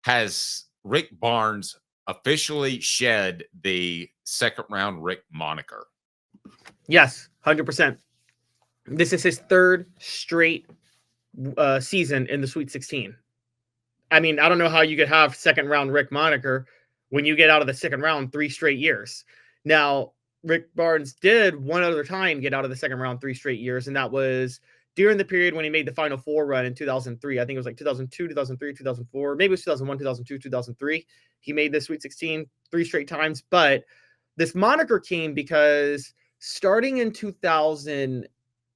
has Rick Barnes officially shed the second round Rick moniker? Yes, 100%. This is his third straight season in the Sweet 16. I mean, I don't know how you could have second round Rick moniker when you get out of the second round 3 straight years. Now, Rick Barnes did one other time get out of the second round 3 straight years, and that was during the period when he made the Final Four run in 2003. I think it was like 2002, 2003, 2004. Maybe it was 2001, 2002, 2003. He made the Sweet 16 3 straight times. But this moniker came because starting in 2000,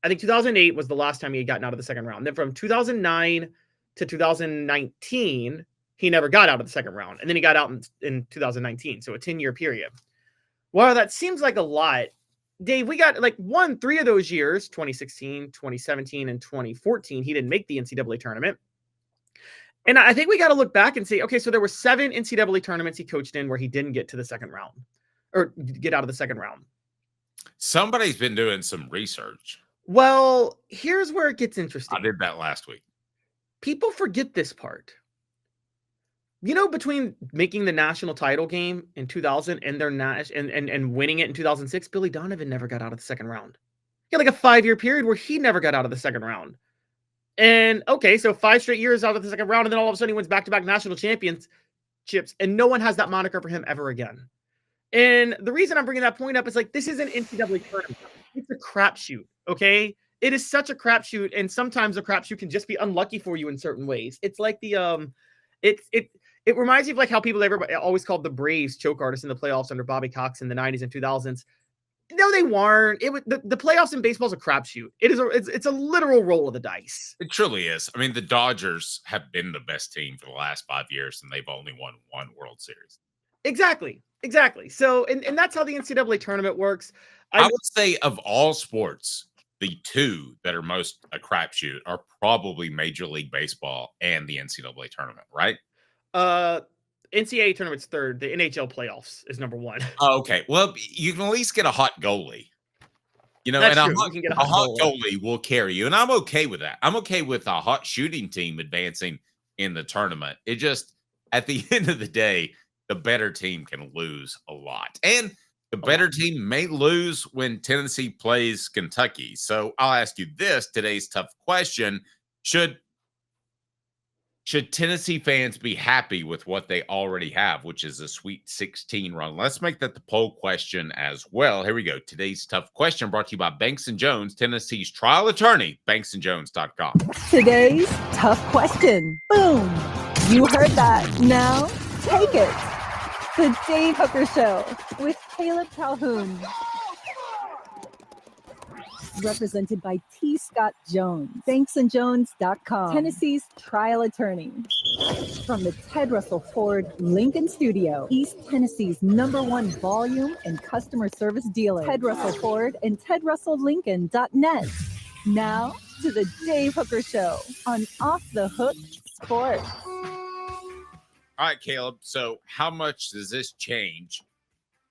I think 2008 was the last time he had gotten out of the second round. Then from 2009 to 2019, he never got out of the second round. And then he got out in 2019. So a 10-year period. Well, that seems like a lot. Dave, we got like 3 of those years, 2016, 2017, and 2014. He didn't make the NCAA tournament. And I think we got to look back and say, okay, so there were 7 NCAA tournaments he coached in where he didn't get to the second round or get out of the second round. Somebody's been doing some research. Well, here's where it gets interesting. I did that last week. People forget this part. You know, between making the national title game in 2000 and their and winning it in 2006, Billy Donovan never got out of the second round. He had like a 5-year period where he never got out of the second round. And okay, so 5 straight years out of the second round, and then all of a sudden he wins back-to-back national championships, and no one has that moniker for him ever again. And the reason I'm bringing that point up is like, this is an NCAA tournament. It's a crapshoot, okay? It is such a crapshoot, and sometimes a crapshoot can just be unlucky for you in certain ways. It's like the it reminds me of like how everybody always called the Braves choke artists in the playoffs under Bobby Cox in the 90s and 2000s. No, they weren't. It was the playoffs in baseball is a crapshoot. It's a literal roll of the dice. It truly is. I mean, the Dodgers have been the best team for the last 5 years, and they've only won 1 World Series. Exactly. So, and that's how the NCAA tournament works. I would say of all sports, the 2 that are most a crapshoot are probably Major League Baseball and the NCAA tournament, right? NCAA tournament's third. The NHL playoffs is number 1. Oh, okay. Well, you can at least get a hot goalie. You know, that's and true. a hot goalie will carry you, and I'm okay with that. I'm okay with a hot shooting team advancing in the tournament. It just, at the end of the day, the better team can lose a lot. And the better team may lose when Tennessee plays Kentucky. So I'll ask you this, today's tough question. Should Tennessee fans be happy with what they already have, which is a Sweet 16 run? Let's make that the poll question as well. Here we go. Today's tough question brought to you by Banks & Jones, Tennessee's trial attorney, banksandjones.com. Today's tough question. Boom. You heard that. Now take it. The Dave Hooker Show with Caleb Calhoun. Represented by T. Scott Jones, banksandjones.com, Tennessee's trial attorney. From the Ted Russell Ford Lincoln Studio, East Tennessee's #1 volume and customer service dealer, Ted Russell Ford and TedRussellLincoln.net. Now to the Dave Hooker Show on Off the Hook Sports. All right, Caleb. So how much does this change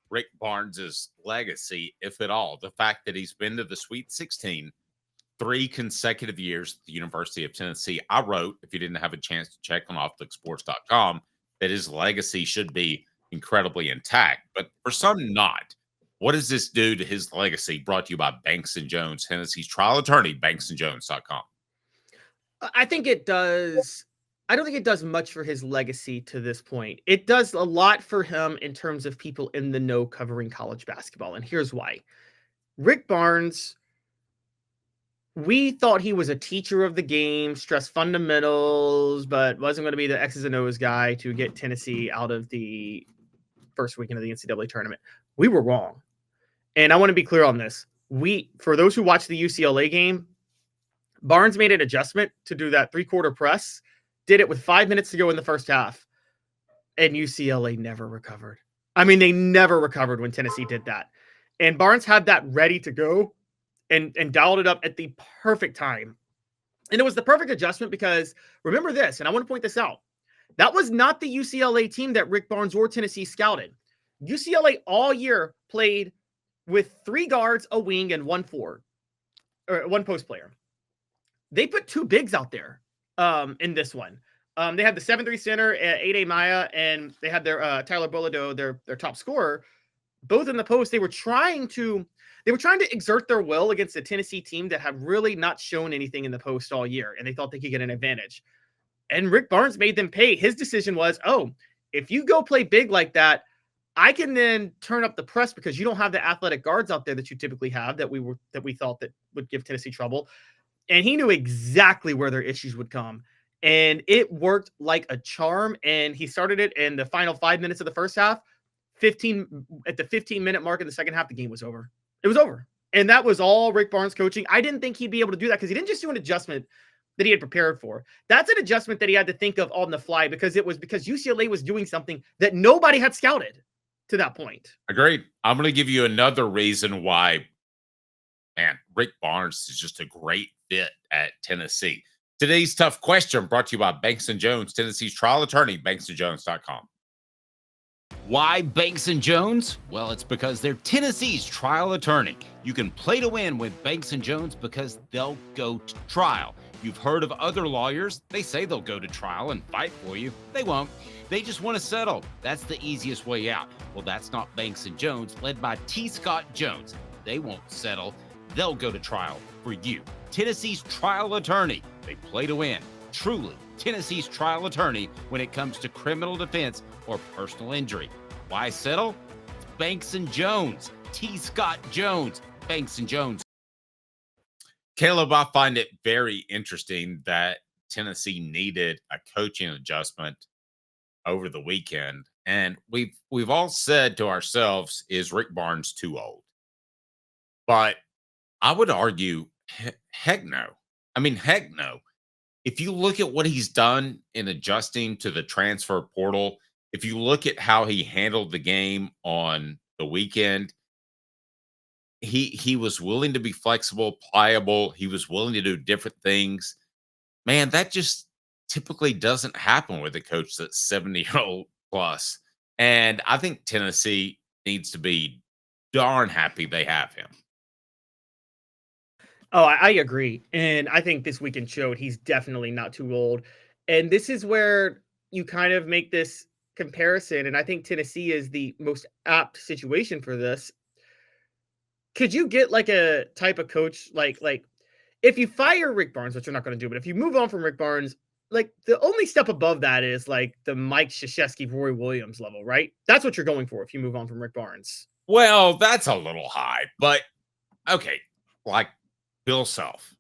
Rick Barnes' legacy, if at all? The fact that he's been to the Sweet 16 3 consecutive years at the University of Tennessee. I wrote, if you didn't have a chance to check on offthesports.com, that his legacy should be incredibly intact, but for some not. What does this do to his legacy? Brought to you by Banks & Jones, Tennessee's trial attorney, banksandjones.com. I think it does. I don't think it does much for his legacy to this point. It does a lot for him in terms of people in the know covering college basketball. And here's why. Rick Barnes, we thought he was a teacher of the game, stressed fundamentals, but wasn't going to be the X's and O's guy to get Tennessee out of the first weekend of the NCAA tournament. We were wrong. And I want to be clear on this. For those who watched the UCLA game, Barnes made an adjustment to do that 3-quarter press. Did it with 5 minutes to go in the first half, and UCLA never recovered. I mean, they never recovered when Tennessee did that. And Barnes had that ready to go and dialed it up at the perfect time. And it was the perfect adjustment because remember this, and I want to point this out. That was not the UCLA team that Rick Barnes or Tennessee scouted. UCLA all year played with 3 guards, a wing, and 1 post player. They put 2 bigs out there. In this one. They had the 7-3 center, 8A Maya, and they had their Tyler Bilodeau, their top scorer, both in the post. They were trying to exert their will against a Tennessee team that had really not shown anything in the post all year, and they thought they could get an advantage. And Rick Barnes made them pay. His decision was, oh, if you go play big like that, I can then turn up the press because you don't have the athletic guards out there that you typically have that we thought that would give Tennessee trouble. And he knew exactly where their issues would come. And it worked like a charm. And he started it in the final 5 minutes of the first half. At the 15-minute mark in the second half, the game was over. It was over. And that was all Rick Barnes coaching. I didn't think he'd be able to do that because he didn't just do an adjustment that he had prepared for. That's an adjustment that he had to think of on the fly because UCLA was doing something that nobody had scouted to that point. Agreed. I'm going to give you another reason why, man, Rick Barnes is just a great fit at Tennessee. Today's tough question brought to you by Banks & Jones, Tennessee's trial attorney, banksandjones.com. Why Banks & Jones? Well, it's because they're Tennessee's trial attorney. You can play to win with Banks & Jones because they'll go to trial. You've heard of other lawyers. They say they'll go to trial and fight for you. They won't. They just want to settle. That's the easiest way out. Well, that's not Banks & Jones, led by T. Scott Jones. They won't settle. They'll go to trial for you. Tennessee's trial attorney. They play to win. Truly, Tennessee's trial attorney when it comes to criminal defense or personal injury. Why settle? It's Banks & Jones. T. Scott Jones. Banks & Jones. Caleb, I find it very interesting that Tennessee needed a coaching adjustment over the weekend. And we've all said to ourselves, is Rick Barnes too old? But I would argue, heck no. I mean, heck no. If you look at what he's done in adjusting to the transfer portal, if you look at how he handled the game on the weekend, he was willing to be flexible, pliable. He was willing to do different things. Man, that just typically doesn't happen with a coach that's 70-year-old plus. And I think Tennessee needs to be darn happy they have him. Oh, I agree. And I think this weekend showed he's definitely not too old. And this is where you kind of make this comparison. And I think Tennessee is the most apt situation for this. Could you get like a type of coach, like if you fire Rick Barnes, which you're not going to do, but if you move on from Rick Barnes, like the only step above that is like the Mike Krzyzewski, Roy Williams level, right? That's what you're going for if you move on from Rick Barnes. Well, that's a little high, but okay, like Bill Self.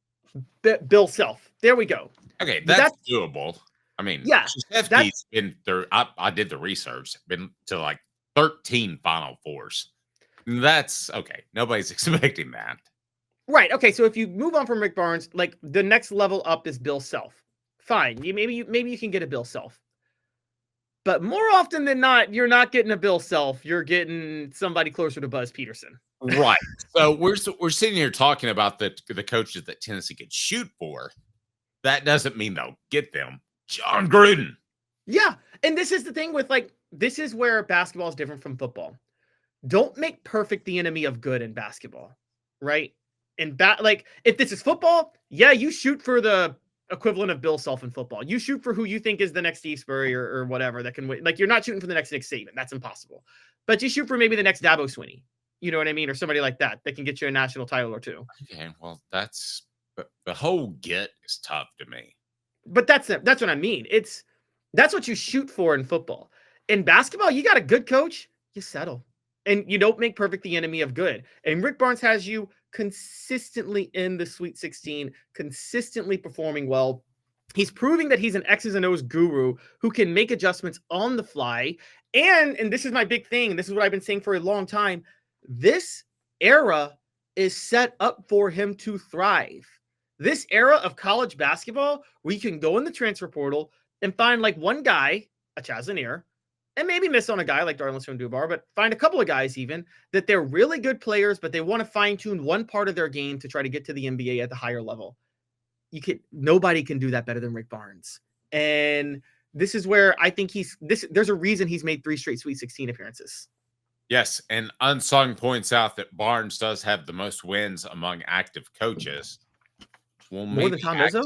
Bill Self. There we go. Okay, that's doable. I mean, yeah, Krzyzewski's been through. I did the research. Been to like 13 Final Fours. That's okay. Nobody's expecting that. Right. Okay. So if you move on from Rick Barnes, like the next level up is Bill Self. Fine. Maybe you can get a Bill Self. But more often than not, you're not getting a Bill Self. You're getting somebody closer to Buzz Peterson. Right. So we're sitting here talking about the coaches that Tennessee could shoot for. That doesn't mean they'll get them. John Gruden. Yeah. And this is the thing with this is where basketball is different from football. Don't make perfect the enemy of good in basketball, right? And if this is football, yeah, you shoot for the equivalent of Bill Self in football. You shoot for who you think is the next Steve Spurrier or whatever that can win. Like, you're not shooting for the next Nick Saban. That's impossible. But you shoot for maybe the next Dabo Swinney. You know what I mean? Or somebody like that can get you a national title or two. Okay, well, the whole get is tough to me. But that's what I mean. That's what you shoot for in football. In basketball, you got a good coach, you settle. And you don't make perfect the enemy of good. And Rick Barnes has you consistently in the Sweet 16, consistently performing well. He's proving that he's an X's and O's guru who can make adjustments on the fly. And this is my big thing. This is what I've been saying for a long time. This era is set up for him to thrive. This era of college basketball, where you can go in the transfer portal and find like one guy, a Chaz Lanier, and maybe miss on a guy like Darlinson Dubar, but find a couple of guys even that they're really good players, but they want to fine tune one part of their game to try to get to the NBA at the higher level. Nobody can do that better than Rick Barnes. And this is where I think there's a reason he's made 3 straight Sweet 16 appearances. Yes. And Unsung points out that Barnes does have the most wins among active coaches. Well, more than Tom Izzo?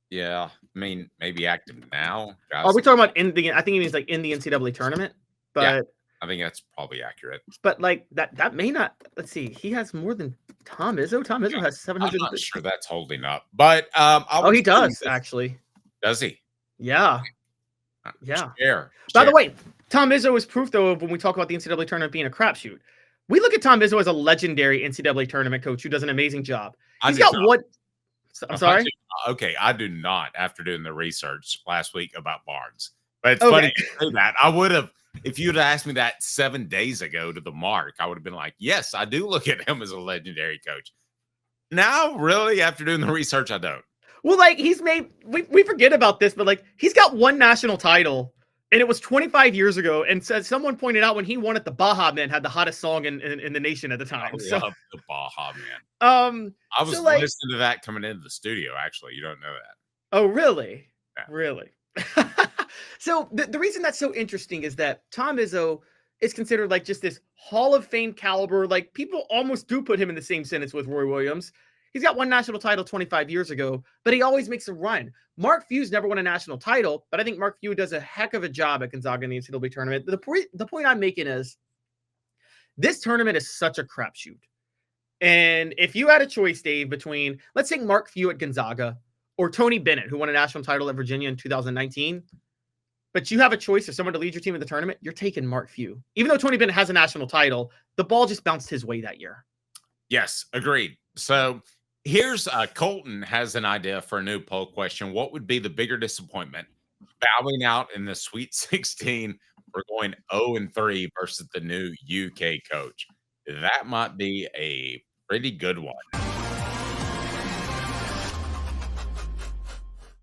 Yeah. I mean, maybe active now. Are we talking about in the? I think he means like in the NCAA tournament. But Yeah. I think that's probably accurate. But like that may not. Let's see. He has more than Tom Izzo. Tom Izzo has 700. I'm not sure that's holding up, but oh, he does actually. Does he? Yeah. Yeah. By the way, Tom Izzo is proof though of when we talk about the NCAA tournament being a crapshoot. We look at Tom Izzo as a legendary NCAA tournament coach who does an amazing job. He's got what? I'm sorry. I do not. After doing the research last week about Barnes, but it's funny to say that. I would have. If you'd asked me that 7 days ago to the mark, I would have been like, yes, I do look at him as a legendary coach. Now, really, after doing the research, I don't. Well, like he's made, we forget about this, but like he's got one national title and it was 25 years ago. And someone pointed out when he won it, the Baja Man had the hottest song in the nation at the time. I love the Baja Man. I was listening to that coming into the studio, actually. You don't know that. Oh, really? Yeah. Really? So the reason that's so interesting is that Tom Izzo is considered like just this Hall of Fame caliber. Like people almost do put him in the same sentence with Roy Williams. He's got one national title 25 years ago, but he always makes a run. Mark Few's never won a national title, but I think Mark Few does a heck of a job at Gonzaga in the NCAA tournament. The point I'm making is this tournament is such a crapshoot. And if you had a choice, Dave, between let's take Mark Few at Gonzaga or Tony Bennett, who won a national title at Virginia in 2019, but you have a choice of someone to lead your team in the tournament, you're taking Mark Few. Even though Tony Bennett has a national title, the ball just bounced his way that year. Yes, agreed. So here's Colton has an idea for a new poll question. What would be the bigger disappointment? Bowing out in the Sweet 16 or going 0-3 versus the new UK coach? That might be a pretty good one.